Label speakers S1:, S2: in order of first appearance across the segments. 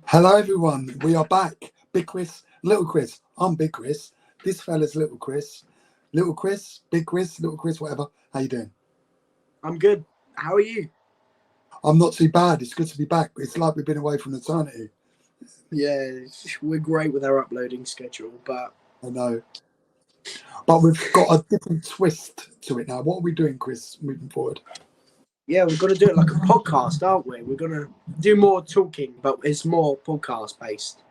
S1: Hello, everyone. We are back. Big Chris, Little Chris. I'm Big Chris. This fella's Little Chris. Little Chris, Big Chris, Little Chris, whatever. How you doing?
S2: I'm good. How are you?
S1: I'm not too bad. It's good to be back. It's like we've been away from eternity.
S2: Yeah, we're great with our uploading schedule, but
S1: I know. But we've got a different twist to it now. What are we doing, Chris, moving forward?
S2: yeah, we're going to do it like a podcast, aren't we? We're going to do more talking, but it's more podcast based.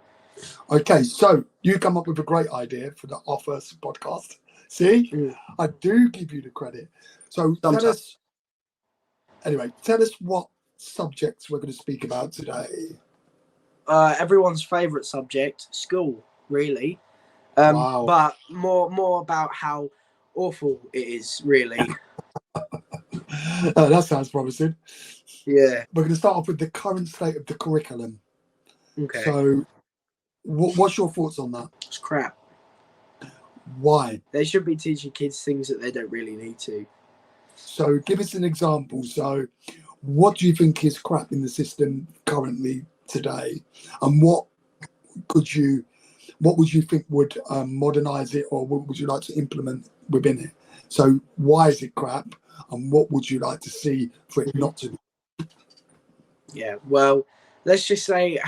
S1: Okay, so you come up with a great idea for our first podcast. See? I do give you the credit. So tell us what subjects we're going to speak about today.
S2: Everyone's favourite subject, school, really.
S1: Wow.
S2: But more about how awful it is, really.
S1: That sounds promising.
S2: Yeah.
S1: We're going to start off with the current state of the curriculum.
S2: Okay.
S1: So what's your thoughts on that?
S2: It's crap.
S1: Why?
S2: They should be teaching kids things that they don't really need to.
S1: So give us an example. So what do you think is crap in the system currently today? And what would you think would modernize it, or what would you like to implement within it? So why is it crap, and what would you like to see for it not to be?
S2: Yeah, well, let's just say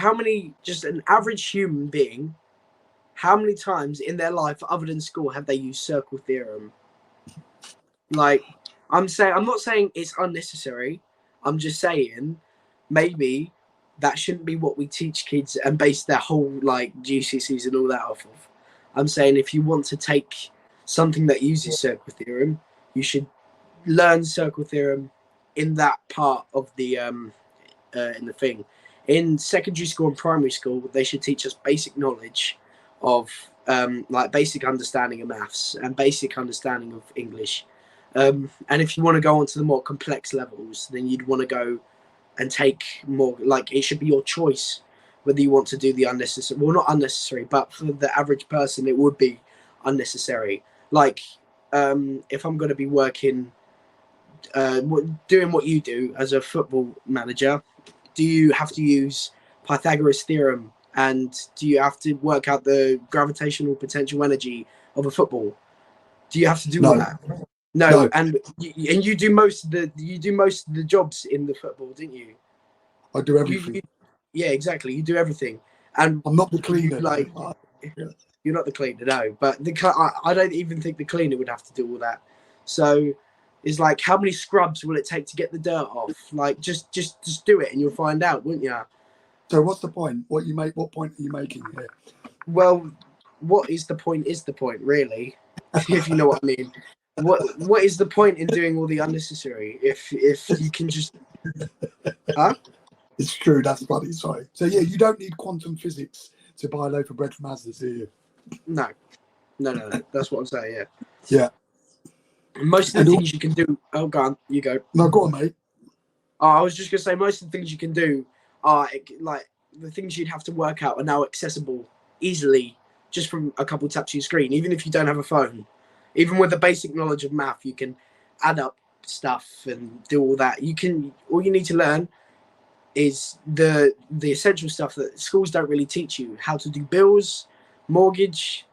S2: just an average human being, how many times in their life other than school have they used circle theorem? Like, I'm not saying it's unnecessary. I'm just saying maybe that shouldn't be what we teach kids and base their whole like GCSEs and all that off of. I'm saying if you want to take something that uses circle theorem, you should learn circle theorem in that part of the in the thing. In secondary school and primary school, they should teach us basic knowledge of like basic understanding of maths and basic understanding of English. And if you want to go on to the more complex levels, then you'd want to go and take more, like it should be your choice whether you want to do the unnecessary, well, not unnecessary, but for the average person, it would be unnecessary. Like if I'm going to be working, doing what you do as a football manager, do you have to use Pythagoras theorem? And do you have to work out the gravitational potential energy of a football? Do you have to do all that? No. And you do most of the jobs in the football, didn't you?
S1: I do everything.
S2: Yeah, exactly. You do everything. And
S1: I'm not the cleaner.
S2: You're not the cleaner, no. But I don't even think the cleaner would have to do all that. So it's like, how many scrubs will it take to get the dirt off? Like, just do it, and you'll find out, wouldn't you?
S1: So what's the point? What point are you making here?
S2: Well, what is the point is the point, really, if you know what I mean. What is the point in doing all the unnecessary if you can just huh?
S1: It's true, that's funny, sorry. So yeah, you don't need quantum physics to buy a loaf of bread from Asda's, do you?
S2: No. That's what I'm saying, yeah.
S1: Yeah.
S2: Most of the things you can do, oh, go on, you go.
S1: No, go on, mate.
S2: I was just going to say, most of the things you can do are, like, the things you'd have to work out are now accessible easily just from a couple taps of your screen, even if you don't have a phone. Even with the basic knowledge of math, you can add up stuff and do all that. All you need to learn is the essential stuff that schools don't really teach you. How to do bills, mortgage,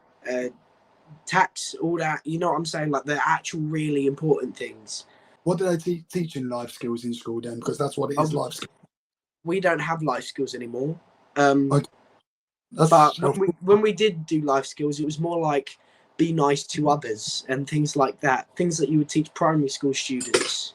S2: tax, all that. You know what I'm saying? Like the actual really important things.
S1: What do they teach in life skills in school then? Because that's what it is, life skills.
S2: We don't have life skills anymore.
S1: Okay.
S2: But when we did do life skills, it was more like be nice to others and things like that. Things that you would teach primary school students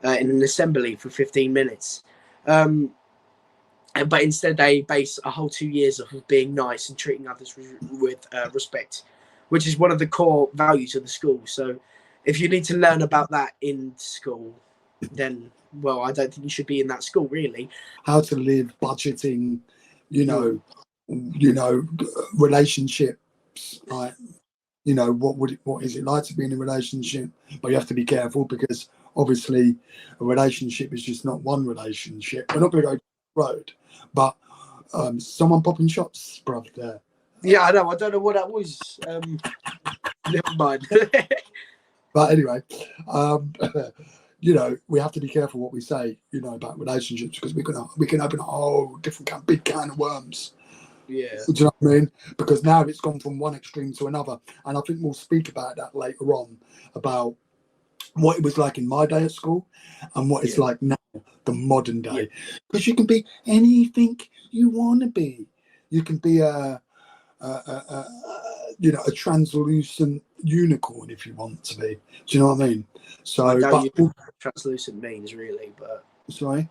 S2: in an assembly for 15 minutes. But instead they base a whole 2 years of being nice and treating others with respect, which is one of the core values of the school. So if you need to learn about that in school, then, well, I don't think you should be in that school, really.
S1: How to live, budgeting, relationships, right? What is it like to be in a relationship? But you have to be careful because obviously a relationship is just not one relationship. We're not going to go down the road, but someone popping shots, bruv, there.
S2: Yeah, I know. I don't know what that was. Never mind.
S1: But anyway, we have to be careful what we say, about relationships, because we can open a whole different big can of worms.
S2: Yeah.
S1: Do you know what I mean? Because now it's gone from one extreme to another, and I think we'll speak about that later on, about what it was like in my day at school and what it's like now, the modern day. Because you can be anything you want to be. You can be a translucent unicorn if you want to be. Do you know what I mean? So,
S2: I doubt you know what translucent means, really, but
S1: sorry,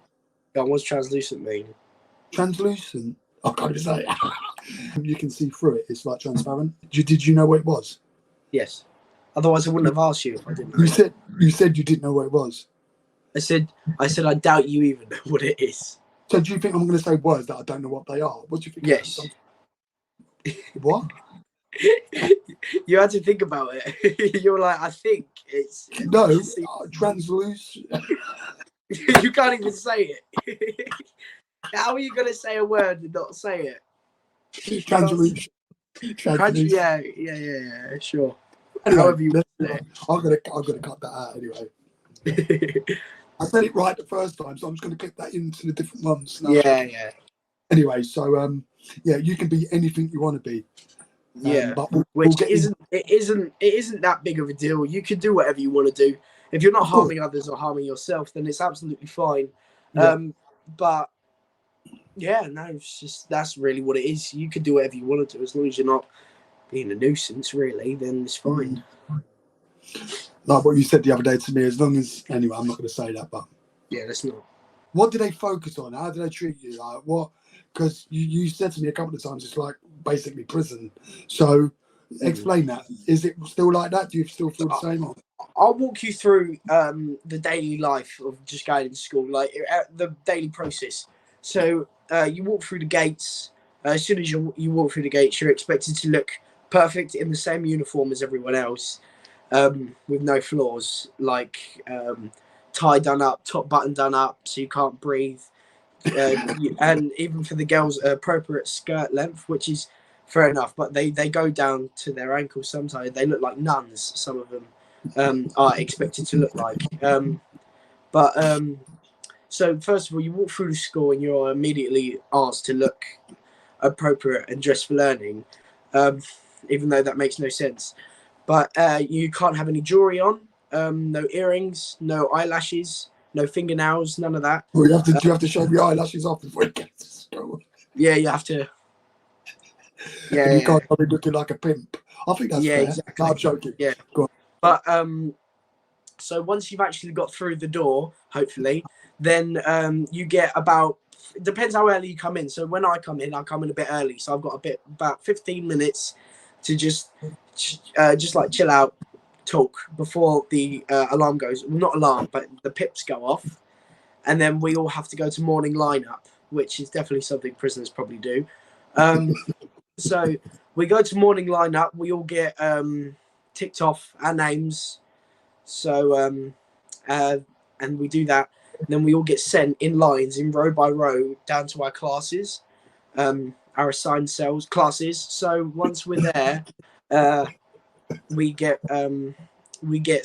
S2: what's translucent mean?
S1: translucent. I can't even say it. You can see through it. It's like transparent. Did you know what it was?
S2: Yes. Otherwise, I wouldn't have asked you if I didn't know.
S1: You said you didn't know what it was.
S2: I said I doubt you even know what it is.
S1: So do you think I'm going to say words that I don't know what they are? What do you think?
S2: Yes.
S1: What?
S2: You had to think about it. You were like, I think it's...
S1: No, translucent.
S2: You can't even say it. How are you going to say a word and not say it?
S1: Translucent.
S2: Yeah, sure.
S1: Anyway,
S2: however you want to say it.
S1: I'm gonna cut that out anyway. I said it right the first time, so I'm just gonna click that into the different ones. Now.
S2: Yeah.
S1: Anyway, so you can be anything you want to be. But
S2: which isn't that big of a deal. You can do whatever you want to do. If you're not harming others or harming yourself, then it's absolutely fine.
S1: Yeah.
S2: But yeah, no, it's just, that's really what it is. You can do whatever you want to do as long as you're not being a nuisance, really, then it's fine.
S1: Like what you said the other day to me, as long as, anyway, I'm not going to say that, but
S2: yeah, that's not.
S1: What do they focus on? How do they treat you? Like what? Because you said to me a couple of times, it's like basically prison. So explain that. Is it still like that? Do you still feel the same?
S2: I'll walk you through the daily life of just going to school, like the daily process. So you walk through the gates. As soon as you walk through the gates, you're expected to look perfect in the same uniform as everyone else, with no flaws, like tie done up, top button done up, so you can't breathe. And even for the girls, appropriate skirt length, which is fair enough, but they go down to their ankles sometimes. They look like nuns, some of them are expected to look like. So first of all, you walk through the school and you're immediately asked to look appropriate and dress for learning, even though that makes no sense. But you can't have any jewelry on, no earrings, no eyelashes, no fingernails, none of that.
S1: Well, you have to show your eyelashes off before you get to school.
S2: Yeah, you have to. Yeah,
S1: and you can't be looking like a pimp. I think that's fair.
S2: Exactly.
S1: No, I'm joking.
S2: Yeah,
S1: go on.
S2: But so once you've actually got through the door, hopefully, then you get about. It depends how early you come in. So when I come in a bit early. So I've got about 15 minutes to just like chill out, talk before the alarm goes. Well, not alarm, but the pips go off, and then we all have to go to morning lineup, which is definitely something prisoners probably do. So we go to morning lineup. We all get ticked off our names. So and we do that. And then we all get sent in lines, in row by row, down to our classes, our assigned classes. So once we're there, we get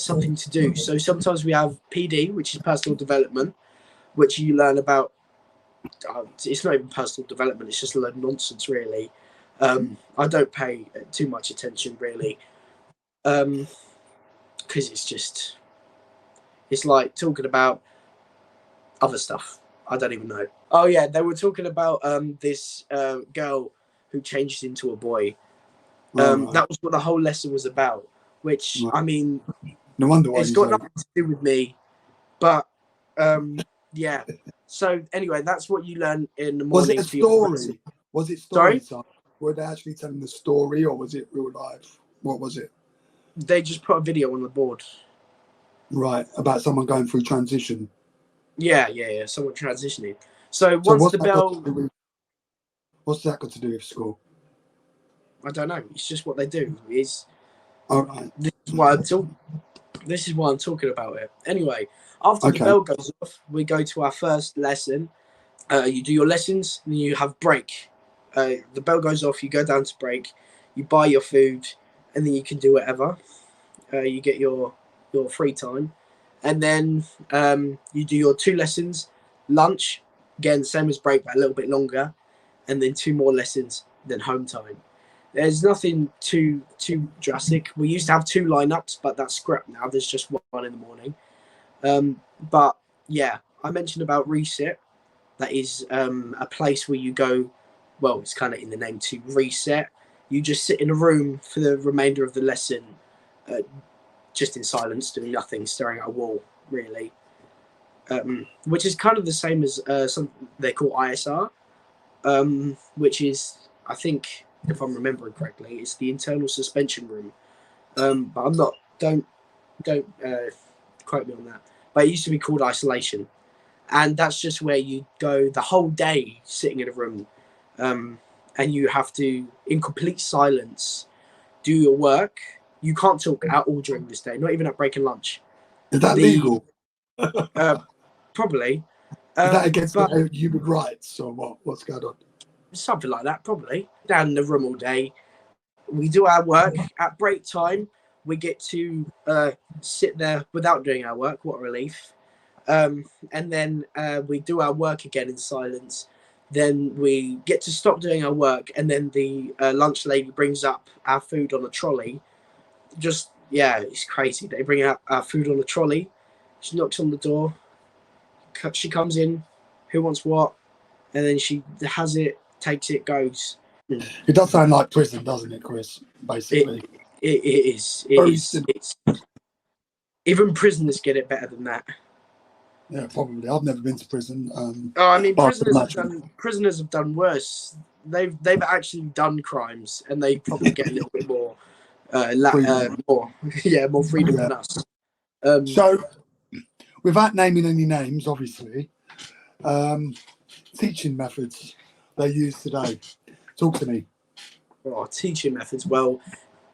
S2: something to do. So sometimes we have PD, which is personal development, which you learn about. It's not even personal development; it's just a load of nonsense, really. I don't pay too much attention, really, because it's like talking about other stuff. I don't even know. Oh yeah, they were talking about this girl who changed into a boy. That was what the whole lesson was about. Which I mean,
S1: no wonder why
S2: it's got nothing to do with me. But yeah. So anyway, that's what you learn in the morning.
S1: Was it a story? Was it story?
S2: Sorry?
S1: Were they actually telling the story, or was it real life? What was it?
S2: They just put a video on the board.
S1: Right, about someone going through transition.
S2: Yeah. Someone transitioning. So once the bell.
S1: What's that got to do with school?
S2: I don't know. It's just what they do.
S1: All right.
S2: This is why I'm talking about it. Anyway, after the bell goes off, we go to our first lesson. You do your lessons, and you have break. The bell goes off. You go down to break. You buy your food, and then you can do whatever. You get your free time, and then you do your 2 lessons, lunch, again same as break but a little bit longer, and then 2 more lessons, then home time. There's nothing too drastic. We used to have 2 lineups, but that's scrapped now. There's just one in the morning. But yeah, I mentioned about Reset. That is a place where you go. Well, it's kind of in the name, to reset. You just sit in a room for the remainder of the lesson, just in silence, doing nothing, staring at a wall, really. Which is kind of the same as something they call ISR, which is, I think, if I'm remembering correctly, it's the internal suspension room. But I'm not. Don't quote me on that. But it used to be called isolation, and that's just where you go the whole day sitting in a room, and you have to, in complete silence, do your work. You can't talk at all during this day, not even at break and lunch.
S1: Is that legal?
S2: Probably.
S1: Is that against human rights or what? What's going on?
S2: Something like that, probably. Down in the room all day. We do our work. At break time, we get to sit there without doing our work. What a relief. And then we do our work again in silence. Then we get to stop doing our work, and then the lunch lady brings up our food on a trolley. Just, yeah, it's crazy. They bring out our food on a trolley. She knocks on the door. She comes in. Who wants what? And then she has it, takes it, goes.
S1: It does sound like prison, doesn't it, Chris? Basically,
S2: it is. It is. It's, even prisoners get it better than that.
S1: Yeah, probably. I've never been to prison.
S2: I mean, prisoners have done worse. They've actually done crimes, and they probably get a little bit more, more freedom than us.
S1: So, without naming any names, obviously, teaching methods they use today. Talk to me.
S2: Oh, teaching methods. Well,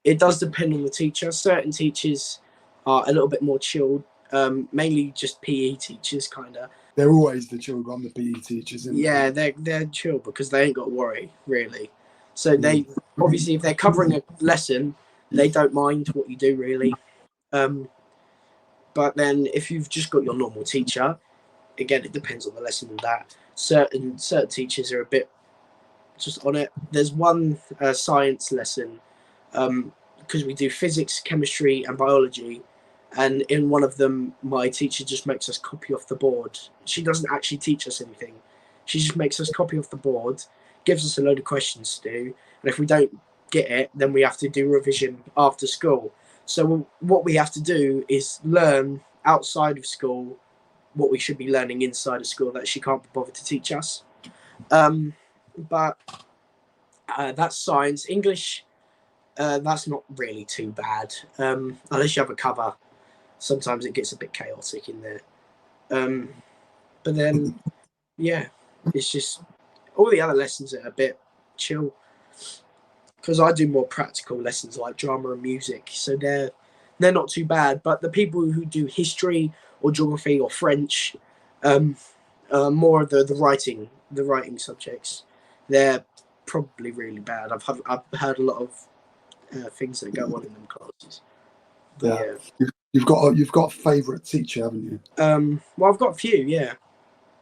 S2: it does depend on the teacher. Certain teachers are a little bit more chilled. Mainly just PE teachers, kind of.
S1: They're always the chilled one, the PE teachers.
S2: Yeah, they're chill because they ain't got to worry, really. So they obviously, if they're covering a lesson, they don't mind what you do, really. But then if you've just got your normal teacher, again, it depends on the lesson and that. Certain teachers are a bit just on it. There's one science lesson, because we do physics, chemistry, and biology. And in one of them, my teacher just makes us copy off the board. She doesn't actually teach us anything. She just makes us copy off the board, gives us a load of questions to do. And if we don't get it, then we have to do revision after school. So what we have to do is learn outside of school what we should be learning inside of school that she can't be bothered to teach us. But that's science. English, that's not really too bad, unless you have a cover. Sometimes it gets a bit chaotic in there. But then, yeah, it's just all the other lessons are a bit chill. Because I do more practical lessons like drama and music, so they're not too bad. But the people who do history or geography or French, more of the writing subjects, they're probably really bad. I've heard a lot of things that go on in them classes.
S1: Yeah. You've got a favourite teacher, haven't you?
S2: Well, I've got a few, yeah.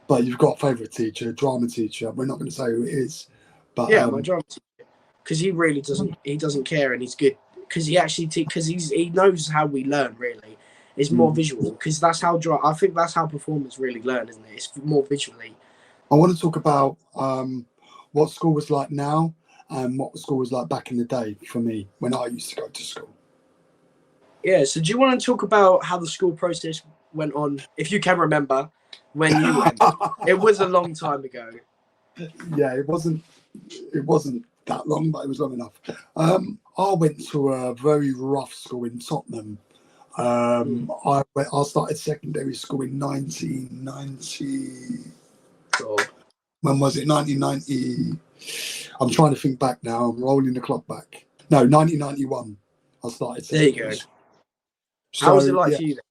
S1: But you've got a favourite teacher, a drama teacher. We're not going to say who it is, but
S2: yeah, my drama teacher, because he really doesn't care, and he's good because he actually because he knows how we learn. Really, it's more visual because that's how I think that's how performers really learn, isn't it? It's more visually.
S1: I want to talk about what school was like now and what school was like back in the day for me when I used to go to school.
S2: Yeah, so do you want to talk about how the school process went on, if you can remember, when you went? It was a long time ago.
S1: Yeah, it wasn't that long, but it was long enough. I went to a very rough school in Tottenham. I started secondary school in 1990.
S2: Cool.
S1: When was it? 1990. I'm trying to think back now. I'm rolling the clock back. No, 1991. I started secondary.
S2: There you go.
S1: So,
S2: how was it like for you then?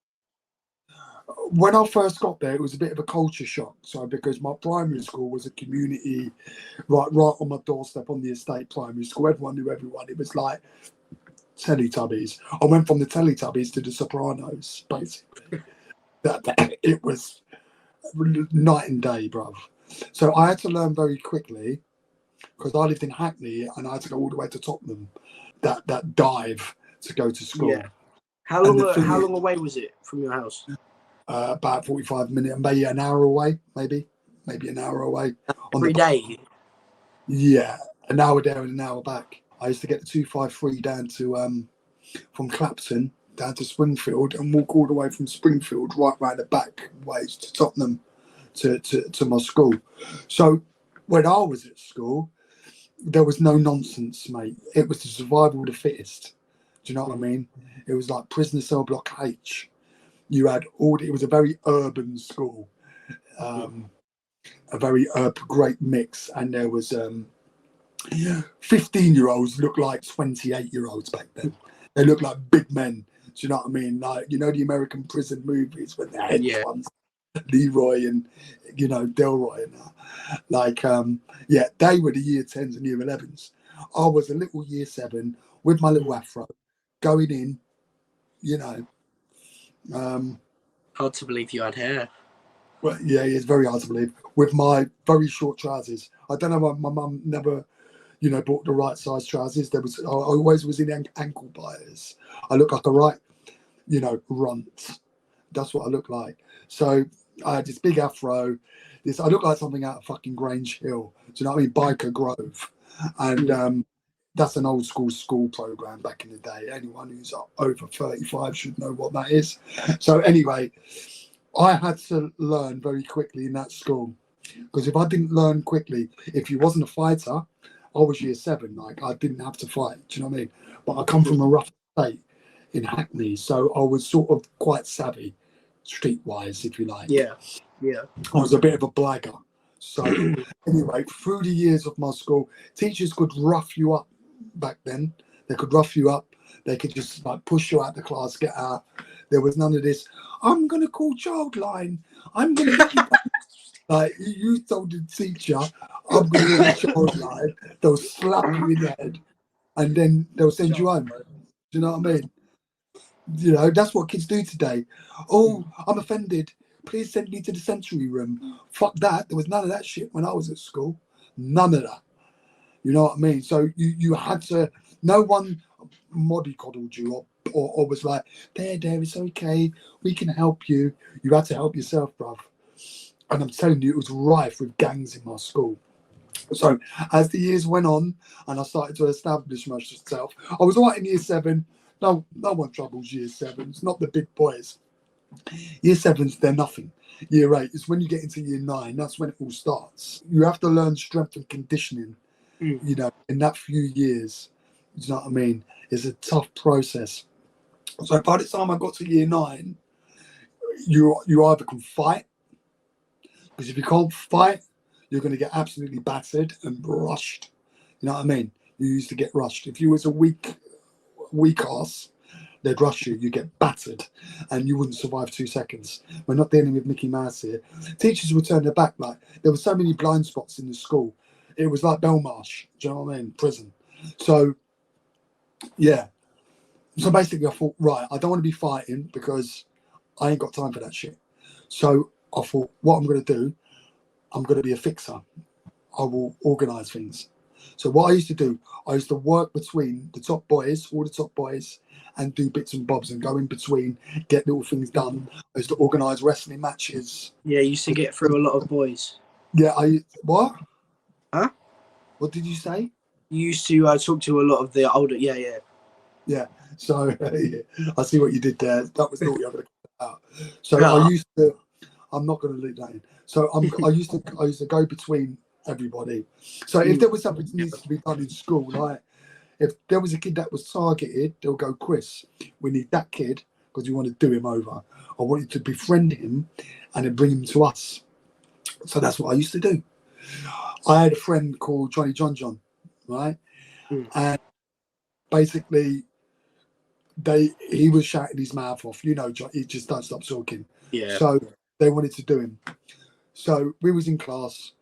S1: When I first got there, it was a bit of a culture shock. So because my primary school was a community, right on my doorstep on the estate primary school, everyone knew everyone. It was like Teletubbies. I went from the Teletubbies to the Sopranos, basically. it was night and day, bruv. So I had to learn very quickly because I lived in Hackney and I had to go all the way to Tottenham. That dive to go to school.
S2: Yeah. How
S1: And
S2: long?
S1: the thing
S2: How
S1: is-
S2: long away was it from your house?
S1: About 45 minutes, maybe an hour away, maybe an hour away.
S2: Every day.
S1: Yeah, an hour there and an hour back. I used to get the 253 down to from Clapton down to Springfield and walk all the way from Springfield right round the back ways to Tottenham to my school. So when I was at school, there was no nonsense, mate. It was the survival of the fittest. Do you know what I mean? It was like prisoner cell block H. You had it was a very urban school, a very great mix, and there was 15-year-olds looked like 28-year-olds back then. They looked like big men. Do you know what I mean? Like, you know, the American prison movies with the head ones, Leroy and, you know, Delroy and that. Like, they were the year 10s and year 11s. I was a little year 7 with my little afro going in, you know.
S2: Hard to believe you had hair.
S1: Well, yeah, it's very hard to believe. With my very short trousers. I don't know why my mum never, you know, bought the right size trousers. I always was in ankle biters. I look like a right, you know, runt. That's what I look like. So I had this big afro. I look like something out of fucking Grange Hill. Do you know what I mean? Biker Grove. And that's an old school program back in the day. Anyone who's over 35 should know what that is. So anyway, I had to learn very quickly in that school, because if I didn't learn quickly, if you wasn't a fighter, I was year 7. Like, I didn't have to fight. Do you know what I mean? But I come from a rough state in Hackney, so I was sort of quite savvy, streetwise, if you like.
S2: Yeah.
S1: I was a bit of a blagger. So anyway, through the years of my school, teachers could rough you up back then. They could rough you up. They could just like push you out the class, get out. There was none of this. I'm going to call Childline. I'm going to get you back. Like, you told the teacher, I'm going to get Childline. They'll slap you in the head and then they'll send you home. Do you know what I mean? You know, that's what kids do today. Oh, I'm offended. Please send me to the sensory room. Fuck that. There was none of that shit when I was at school. None of that. You know what I mean? So you had to, no one mollycoddled you or was like, there, it's okay. We can help you. You had to help yourself, bruv. And I'm telling you, it was rife with gangs in my school. So as the years went on and I started to establish myself, I was all right in year 7. No one troubles year 7s, not the big boys. Year 7s, they're nothing. Year 8 is when you get into year 9. That's when it all starts. You have to learn strength and conditioning, you know, in that few years. You know what I mean? It's a tough process. So by the time I got to year 9, you either can fight, because if you can't fight, you're going to get absolutely battered and rushed. You know what I mean? You used to get rushed. If you was a weak ass, they'd rush you, you get battered, and you wouldn't survive 2 seconds. We're not dealing with Mickey Mouse here. Teachers would turn their back. Like, there were so many blind spots in the school. It was like Belmarsh, do you know what I mean? Prison. So, yeah. So basically I thought, right, I don't want to be fighting because I ain't got time for that shit. So I thought, what I'm going to do, I'm going to be a fixer. I will organise things. So what I used to do, I used to work between the top boys, all the top boys, and do bits and bobs and go in between, get little things done. I used to organise wrestling matches.
S2: Yeah, you used to get through a lot of boys.
S1: Yeah, what?
S2: Huh?
S1: What did you say?
S2: You used to talk to a lot of the older,
S1: Yeah. So I see what you did there. That was naughty. I'm going to cut out. So
S2: No.
S1: I used to. I'm not going to leave that in. So I used to go between everybody. So if there was something that needs to be done in school, like if there was a kid that was targeted, they'll go, Chris, we need that kid because we want to do him over. I want you to befriend him and then bring him to us. So that's what I used to do. I had a friend called Johnny John, right? And basically he was shouting his mouth off. You know, John, he just don't stop talking.
S2: Yeah.
S1: So they wanted to do him. So we was in class.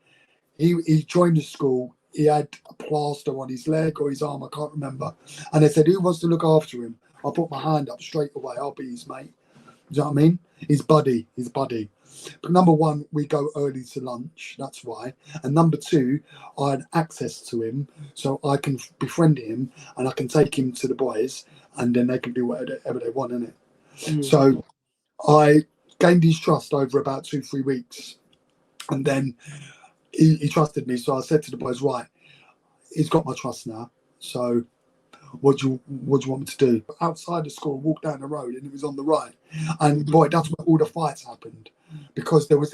S1: He joined the school. He had a plaster on his leg or his arm, I can't remember. And they said, who wants to look after him? I put my hand up straight away. I'll be his mate. Do you know what I mean? his buddy. But number one, we go early to lunch. That's why. And number two, I had access to him, so I can befriend him and I can take him to the boys, and then they can do whatever they want, innit? So I gained his trust over about 2-3 weeks, and then he trusted me. So I said to the boys, right, he's got my trust now. So what do you want me to do? Outside the school, walk down the road, and it was on the right. And boy, that's where all the fights happened, because that was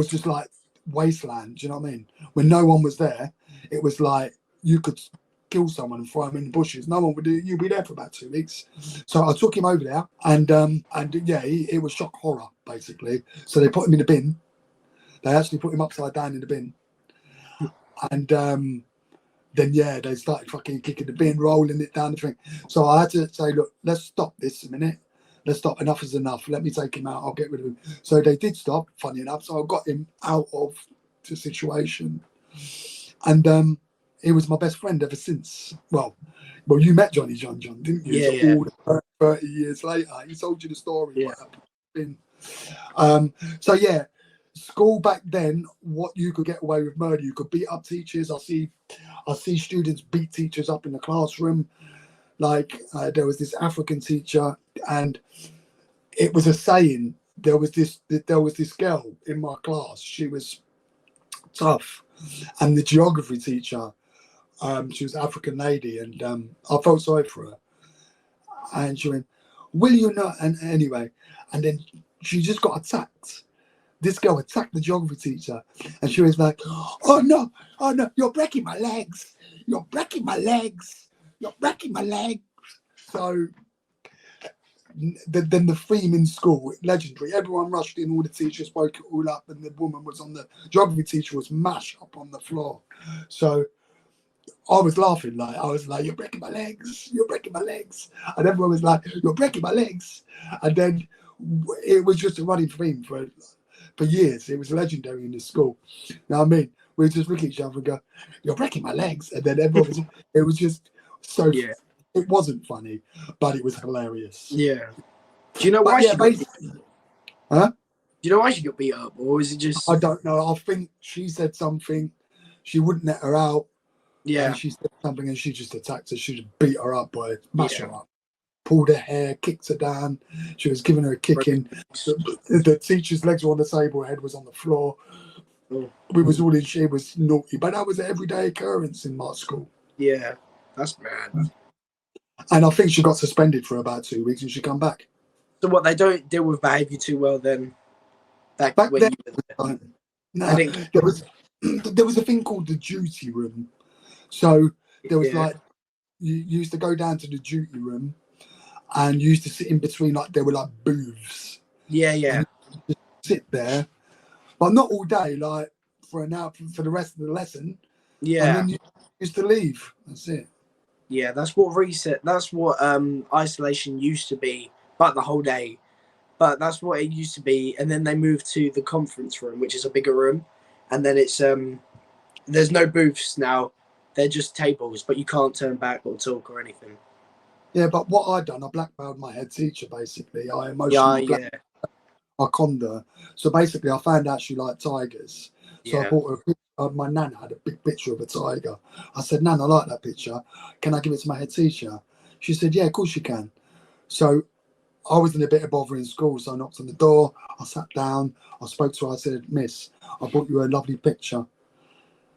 S1: just like wasteland. Do you know what I mean? When no one was there, it was like you could kill someone and throw them in the bushes. No one would do. You'd be there for about 2 weeks. So I took him over there, and yeah, it was shock horror basically. So they put him in the bin. They actually put him upside down in the bin, and then yeah, they started fucking kicking the bin, rolling it down the thing. So I had to say, look, let's stop this a minute. Let's stop. Enough is enough. Let me take him out. I'll get rid of him. So they did stop, funny enough. So I got him out of the situation. And he was my best friend ever since. Well, you met Johnny John, didn't you?
S2: Yeah,
S1: so
S2: yeah.
S1: all the 30 years later, he told you the story.
S2: Yeah.
S1: What happened. So yeah, school back then, what you could get away with murder, you could beat up teachers. I see students beat teachers up in the classroom. Like there was this African teacher, and it was a saying. There was this girl in my class. She was tough, and the geography teacher, she was an African lady, and I felt sorry for her. And she went, "Will you not?" And anyway, and then she just got attacked. This girl attacked the geography teacher, and she was like, oh no, you're breaking my legs. You're breaking my legs. You're breaking my legs. So then the theme in school, legendary. Everyone rushed in, all the teachers woke it all up, and the woman was on the geography teacher was mashed up on the floor. So I was laughing, like I was like, you're breaking my legs. You're breaking my legs. And everyone was like, you're breaking my legs. And then it was just a running theme for years. It was legendary in the school. You know what I mean? We would just look at each other and go, you're breaking my legs. And then everyone was, it was just so,
S2: Yeah.
S1: It wasn't funny, but it was hilarious.
S2: Yeah. Do you know why
S1: But yeah,
S2: she got
S1: huh?
S2: Do you know why she got beat up? Or is it just
S1: I don't know. I think she said something. She wouldn't let her out.
S2: Yeah.
S1: And she said something and she just attacked her. She just beat her up, boy. Mash her up. Pulled her hair, kicked her down. She was giving her a kicking. The teacher's legs were on the table, her head was on the floor. We was all in, she was naughty. But that was an everyday occurrence in my school.
S2: Yeah. That's mad.
S1: And I think she got suspended for about 2 weeks and she come back.
S2: So what, they don't deal with behaviour too well then?
S1: Back then, there was a thing called the duty room. So there was like, you used to go down to the duty room and you used to sit in between, like there were like booths.
S2: Yeah, yeah.
S1: Sit there, but not all day, like for an hour for the rest of the lesson.
S2: Yeah.
S1: And then you used to leave. That's it.
S2: Yeah, that's what isolation used to be, but the whole day. But that's what it used to be. And then they moved to the conference room, which is a bigger room. And then it's there's no booths now. They're just tables, but you can't turn back or talk or anything.
S1: Yeah, but what I done, I blackmailed my head teacher basically. I emotionally I conned her. So basically I found out she liked tigers. So I bought her a picture. My nana had a big picture of a tiger. I said, Nan, I like that picture. Can I give it to my head teacher? She said, yeah, of course you can. So I was in a bit of bother in school, so I knocked on the door. I sat down. I spoke to her. I said, Miss, I bought you a lovely picture.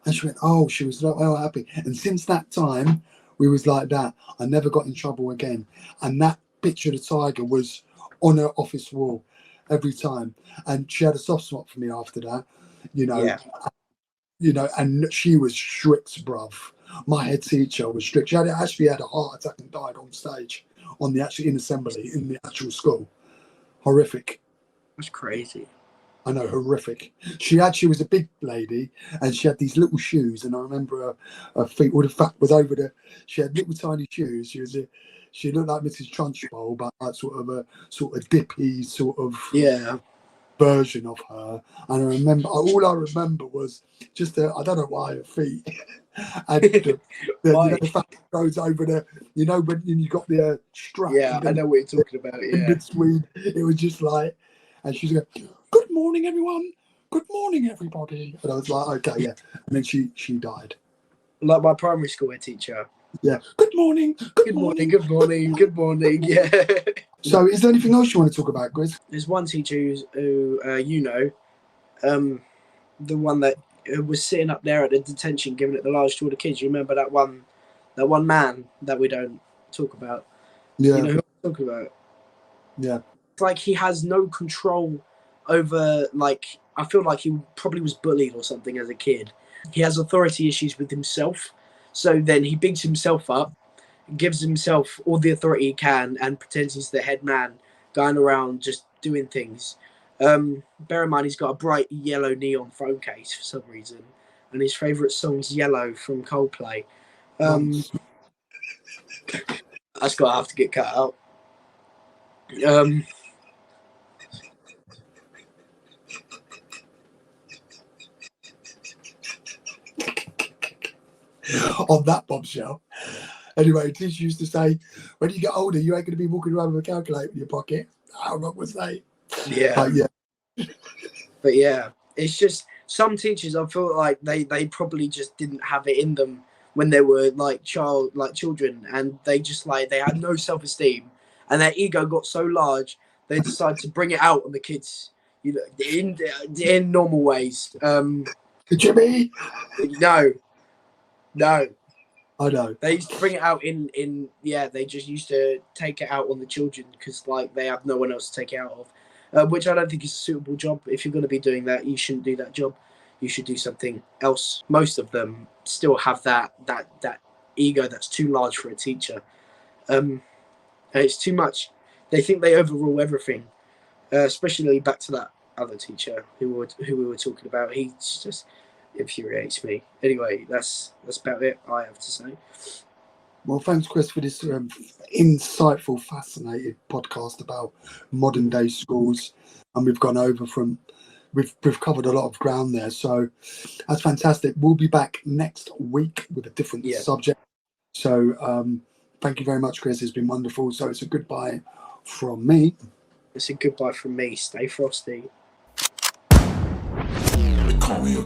S1: And she went, oh, she was well happy. And since that time, we was like that. I never got in trouble again. And that picture of the tiger was on her office wall every time. And she had a soft spot for me after that, you know.
S2: Yeah.
S1: You know, and she was strict, bruv. My head teacher was strict. She actually had a heart attack and died on stage, in assembly in the actual school. Horrific.
S2: That's crazy.
S1: I know, horrific. She was a big lady, and she had these little shoes, and I remember her feet, all the fat was over there. She had little tiny shoes. She looked like Mrs. Trunchbull, but like sort of dippy, sort of.
S2: Yeah.
S1: version of her. And I remember, all I remember was just I don't know why, her feet. And the fact it goes over the, when you got the strap.
S2: Yeah, I know what you're talking about.
S1: In
S2: Yeah.
S1: between, it was just like, and she's going, "Good morning, everyone. Good morning, everybody." And I was like, "Okay, yeah." And then she died.
S2: Like my primary school head teacher.
S1: Yeah. Good morning.
S2: Good morning. Good morning. Good morning. Yeah.
S1: So, is there anything else you want to talk about, Chris?
S2: There's one teacher who the one that was sitting up there at the detention giving it the large to all the kids. You remember that one man that we don't talk about?
S1: Yeah.
S2: You know who I'm talking about?
S1: Yeah.
S2: It's like he has no control over, like, I feel like he probably was bullied or something as a kid. He has authority issues with himself. So then he bigs himself up, gives himself all the authority he can, and pretends he's the head man, going around just doing things. Bear in mind, he's got a bright yellow neon phone case for some reason, and his favourite song's Yellow from Coldplay. That's got to have to get cut out.
S1: On that bombshell. Anyway, teacher used to say, when you get older, you ain't going to be walking around with a calculator in your pocket. How Rob would say.
S2: Yeah.
S1: Yeah.
S2: But yeah, it's just some teachers, I feel like they probably just didn't have it in them when they were children, and they just they had no self-esteem, and their ego got so large they decided to bring it out on the kids, in normal ways.
S1: Jimmy?
S2: No.
S1: I know.
S2: They used to bring it out they just used to take it out on the children because they have no one else to take it out of, which I don't think is a suitable job. If you're going to be doing that, you shouldn't do that job. You should do something else. Most of them still have that ego that's too large for a teacher. And it's too much. They think they overrule everything, especially back to that other teacher who we were talking about. He just infuriates me. Anyway, that's about it I have to say.
S1: Well, thanks, Chris, for this insightful, fascinating podcast about modern day schools. And we've gone over we've covered a lot of ground there. So that's fantastic. We'll be back next week with a different subject. So thank you very much, Chris. It's been wonderful. So it's a goodbye from me.
S2: It's a goodbye from me. Stay frosty.
S3: They call me a